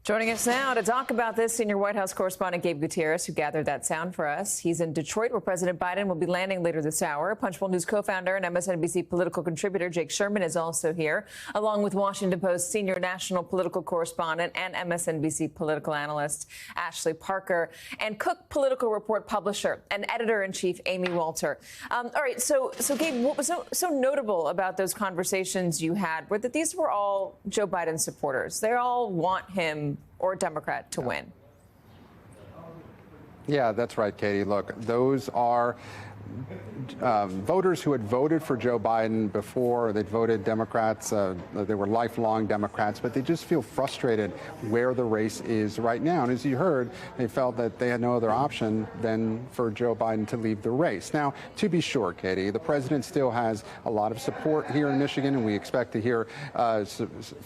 Joining us now to talk about this, senior White House correspondent Gabe Gutierrez, who gathered that sound for us. He's in Detroit, where President Biden will be landing later this hour. Punchbowl News co-founder and MSNBC political contributor Jake Sherman is also here, along with Washington Post senior national political correspondent and MSNBC political analyst Ashley Parker, and Cook Political Report publisher and editor-in-chief Amy Walter. All right, so Gabe, what was so notable about those conversations you had were that these were all Joe Biden supporters. They all want him or a Democrat to win. Yeah, that's right, Katie. Look, those are voters who had voted for Joe Biden before. They'd voted Democrats. They were lifelong Democrats, but they just feel frustrated where the race is right now. And as you heard, they felt that they had no other option than for Joe Biden to leave the race. Now, to be sure, Katie, the president still has a lot of support here in Michigan, and we expect to hear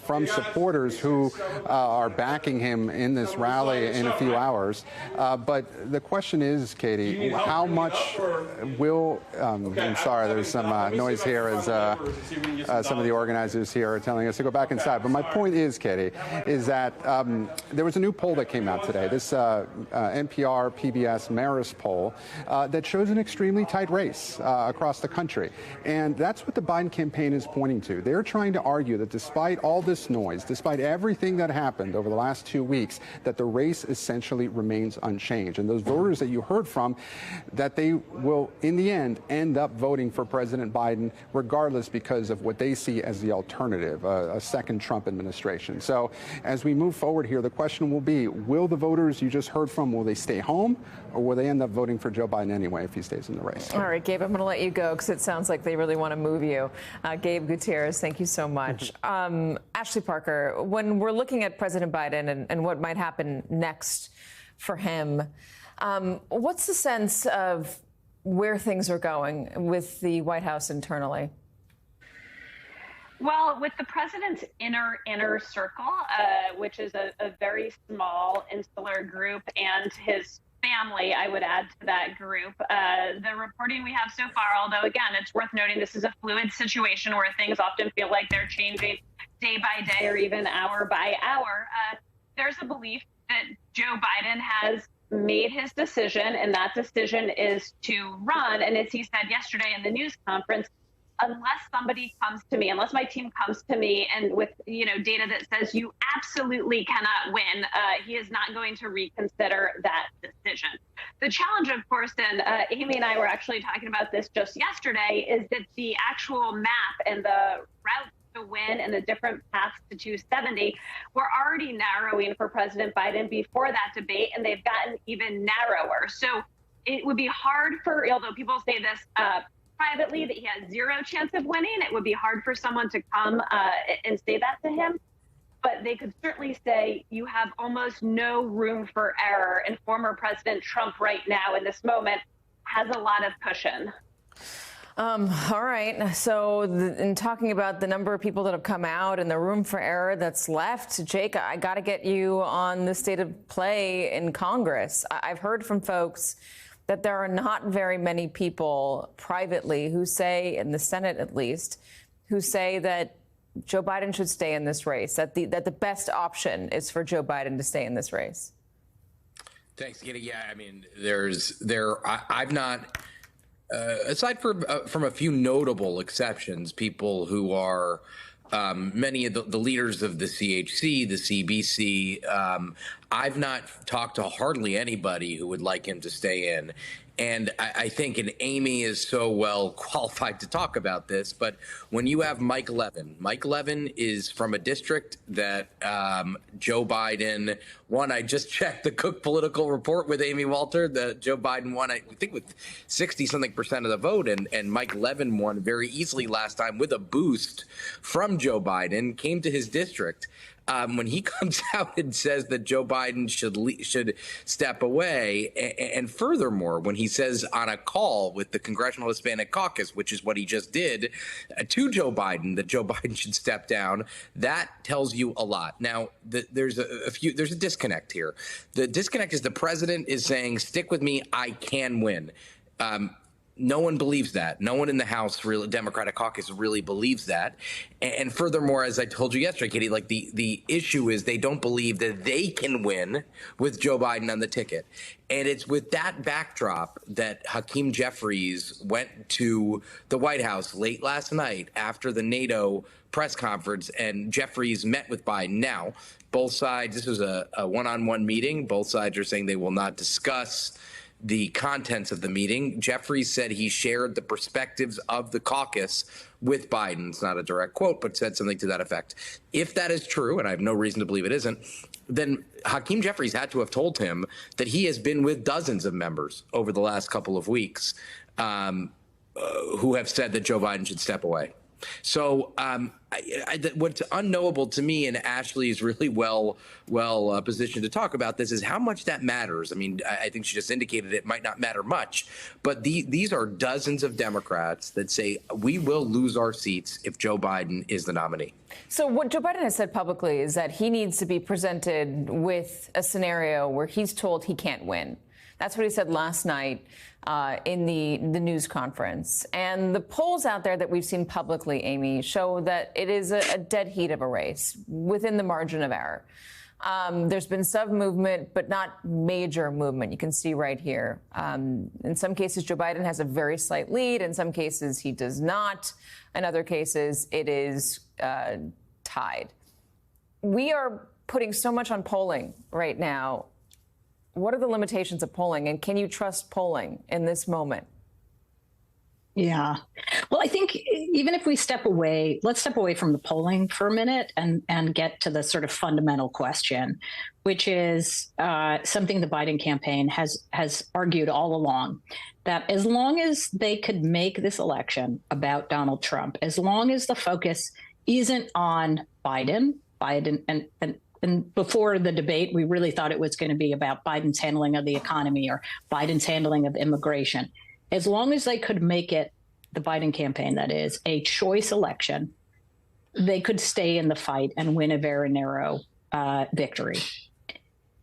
from supporters who are backing him in this rally in a few hours. But the question is, Katie, how much will, I'm sorry, there's some noise here as some of the organizers here are telling us to go back inside. But my point is, Katie, is that there was a new poll that came out today, this NPR PBS Marist poll that shows an extremely tight race across the country. And that's what the Biden campaign is pointing to. They're trying to argue that despite all this noise, despite everything that happened over the last 2 weeks, that the race essentially remains unchanged. And those voters that you heard from, that they will in the end up voting for President Biden regardless, because of what they see as the alternative, a second Trump administration. So as we move forward here, the question will be, will the voters you just heard from, will they stay home, or will they end up voting for Joe Biden anyway if he stays in the race? All right, Gabe, I'm going to let you go because it sounds like they really want to move you. Gabe Gutierrez, thank you so much. Ashley Parker, when we're looking at President Biden and what might happen next for him, what's the sense of where things are going with the White House internally? Well, with the president's inner circle, which is a very small, insular group, and his family, I would add to that group, the reporting we have so far, although, again, it's worth noting this is a fluid situation where things often feel like they're changing day by day or even hour by hour, there's a belief that Joe Biden has made his decision, and that decision is to run. And as he said yesterday in the news conference, unless somebody comes to me, unless my team comes to me and with data that says you absolutely cannot win, he is not going to reconsider that decision. The challenge, of course, and Amy and I were actually talking about this just yesterday, is that the actual map and the route to win and the different paths to 270 were already narrowing for President Biden before that debate, and they've gotten even narrower. So it would be hard for, although people say this privately, that he has zero chance of winning, it would be hard for someone to come and say that to him. But they could certainly say you have almost no room for error, and former President Trump right now in this moment has a lot of cushion. All right. So in talking about the number of people that have come out and the room for error that's left, Jake, I got to get you on the state of play in Congress. I've heard from folks that there are not very many people privately who say, in the Senate at least, who say that Joe Biden should stay in this race, that the best option is for Joe Biden to stay in this race. Thanks, Katie. Yeah, I mean, I've not. Aside from a few notable exceptions, people who are many of the leaders of the CHC, the CBC, I've not talked to hardly anybody who would like him to stay in. And I think, and Amy is so well qualified to talk about this, but when you have Mike Levin is from a district that Joe Biden won. I just checked the Cook Political Report with Amy Walter. That Joe Biden won, I think, with 60-something% of the vote, and Mike Levin won very easily last time with a boost from Joe Biden, came to his district. When he comes out and says that Joe Biden should step away, and furthermore, when he says on a call with the Congressional Hispanic Caucus, which is what he just did, to Joe Biden, that Joe Biden should step down, that tells you a lot. Now, there's a disconnect here. The disconnect is the president is saying, stick with me, I can win. No one believes that. No one in the House, really, Democratic caucus, really believes that. And furthermore, as I told you yesterday, Katie, like the issue is they don't believe that they can win with Joe Biden on the ticket. And it's with that backdrop that Hakeem Jeffries went to the White House late last night after the NATO press conference, and Jeffries met with Biden. Now, both sides, this was a one-on-one meeting. Both sides are saying they will not discuss the contents of the meeting. Jeffries said he shared the perspectives of the caucus with Biden. It's not a direct quote, but said something to that effect. If that is true, and I have no reason to believe it isn't, then Hakeem Jeffries had to have told him that he has been with dozens of members over the last couple of weeks who have said that Joe Biden should step away. So what's unknowable to me, and Ashley is really well positioned to talk about this, is how much that matters. I mean, I think she just indicated it might not matter much, but these are dozens of Democrats that say we will lose our seats if Joe Biden is the nominee. So what Joe Biden has said publicly is that he needs to be presented with a scenario where he's told he can't win. That's what he said last night in the news conference. And the polls out there that we've seen publicly, Amy, show that it is a dead heat of a race within the margin of error. There's been some movement, but not major movement. You can see right here. In some cases, Joe Biden has a very slight lead. In some cases, he does not. In other cases, it is tied. We are putting so much on polling right now. What are the limitations of polling, and can you trust polling in this moment? Yeah. Well, I think even if we let's step away from the polling for a minute and get to the sort of fundamental question, which is something the Biden campaign has argued all along, that as long as they could make this election about Donald Trump, as long as the focus isn't on Biden and before the debate, we really thought it was going to be about Biden's handling of the economy or Biden's handling of immigration. As long as they could make it, the Biden campaign, that is, a choice election, they could stay in the fight and win a very narrow victory.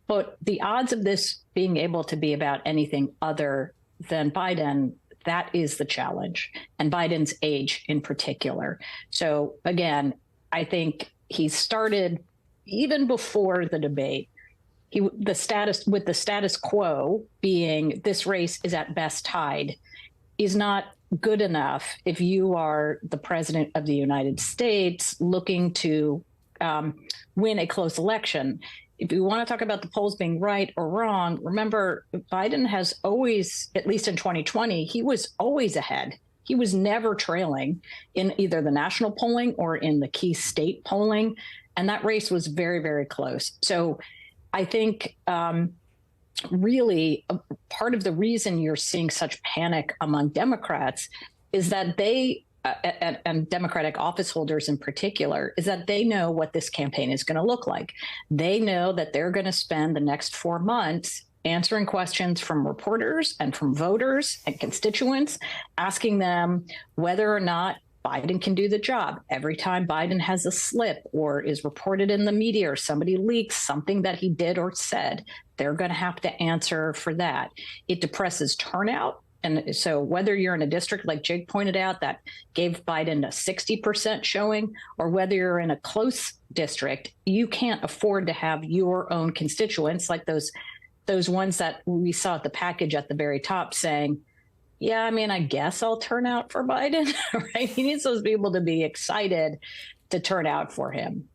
But the odds of this being able to be about anything other than Biden, that is the challenge, and Biden's age in particular. So again, I think he started even before the debate, the status quo being this race is at best tied is not good enough if you are the president of the United States looking to win a close election. If you want to talk about the polls being right or wrong, remember, Biden has always, at least in 2020, he was always ahead. He was never trailing in either the national polling or in the key state polling. And that race was very, very close. So I think really part of the reason you're seeing such panic among Democrats is that they, and Democratic office holders in particular, is that they know what this campaign is going to look like. They know that they're going to spend the next 4 months answering questions from reporters and from voters and constituents, asking them whether or not Biden can do the job. Every time Biden has a slip or is reported in the media or somebody leaks something that he did or said, they're going to have to answer for that. It depresses turnout. And so whether you're in a district, like Jake pointed out, that gave Biden a 60% showing, or whether you're in a close district, you can't afford to have your own constituents like those ones that we saw at the package at the very top saying, yeah, I mean, I guess I'll turn out for Biden, right? He needs those people to be excited to turn out for him.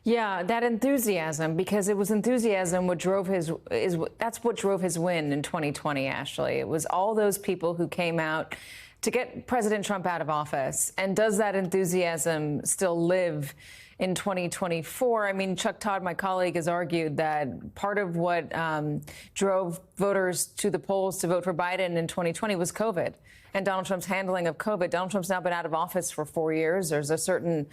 Yeah, that enthusiasm, because it was enthusiasm what drove that's what drove his win in 2020, Ashley. It was all those people who came out to get President Trump out of office. And does that enthusiasm still live in 2024? I mean, Chuck Todd, my colleague, has argued that part of what drove voters to the polls to vote for Biden in 2020 was COVID and Donald Trump's handling of COVID. Donald Trump's now been out of office for 4 years. There's a certain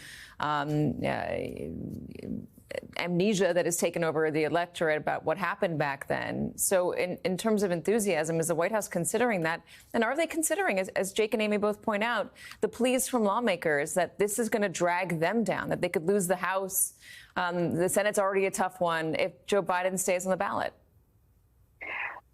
amnesia that has taken over the electorate about what happened back then. So in terms of enthusiasm, is the White House considering that? And are they considering, as Jake and Amy both point out, the pleas from lawmakers that this is going to drag them down, that they could lose the House? The Senate's already a tough one if Joe Biden stays on the ballot.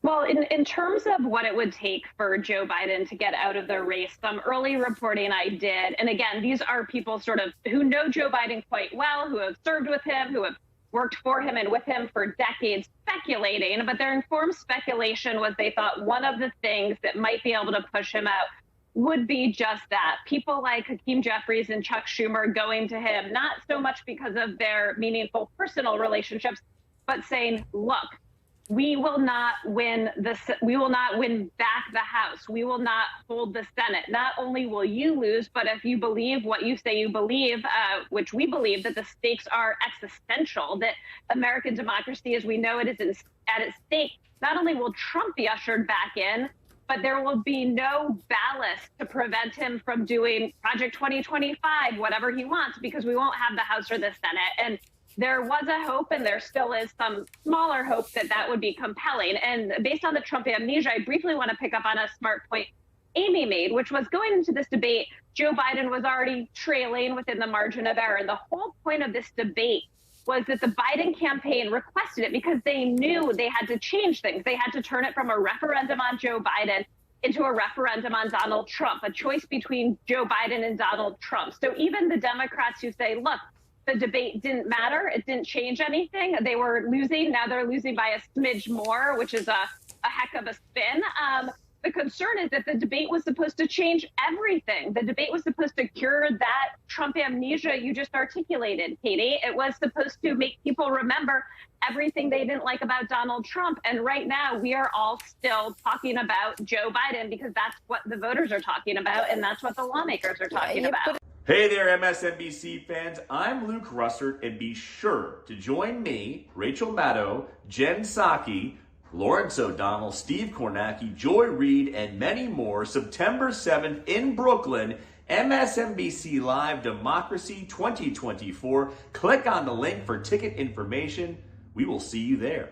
Well, in terms of what it would take for Joe Biden to get out of the race, some early reporting I did, and again, these are people sort of who know Joe Biden quite well, who have served with him, who have worked for him and with him for decades, speculating, but their informed speculation was they thought one of the things that might be able to push him out would be just that. People like Hakeem Jeffries and Chuck Schumer going to him, not so much because of their meaningful personal relationships, but saying, look, we will not win back the House. We will not hold the Senate. Not only will you lose, but if you believe what you say you believe, which we believe that the stakes are existential, that American democracy as we know it is at its stake, not only will Trump be ushered back in, but there will be no ballast to prevent him from doing Project 2025, whatever he wants, because we won't have the House or the Senate. And there was a hope, and there still is some smaller hope that that would be compelling. And based on the Trump amnesia, I briefly want to pick up on a smart point Amy made, which was going into this debate, Joe Biden was already trailing within the margin of error. And the whole point of this debate was that the Biden campaign requested it because they knew they had to change things. They had to turn it from a referendum on Joe Biden into a referendum on Donald Trump, a choice between Joe Biden and Donald Trump. So even the Democrats who say, look, the debate didn't matter, it didn't change anything, they were losing, now they're losing by a smidge more, which is a heck of a spin. The concern is that the debate was supposed to change everything. The debate was supposed to cure that Trump amnesia you just articulated, Katie. It was supposed to make people remember everything they didn't like about Donald Trump. And right now, we are all still talking about Joe Biden because that's what the voters are talking about, and that's what the lawmakers are talking about. Hey there, MSNBC fans. I'm Luke Russert, and be sure to join me, Rachel Maddow, Jen Psaki, Lawrence O'Donnell, Steve Kornacki, Joy Reid, and many more September 7th in Brooklyn, MSNBC Live Democracy 2024. Click on the link for ticket information. We will see you there.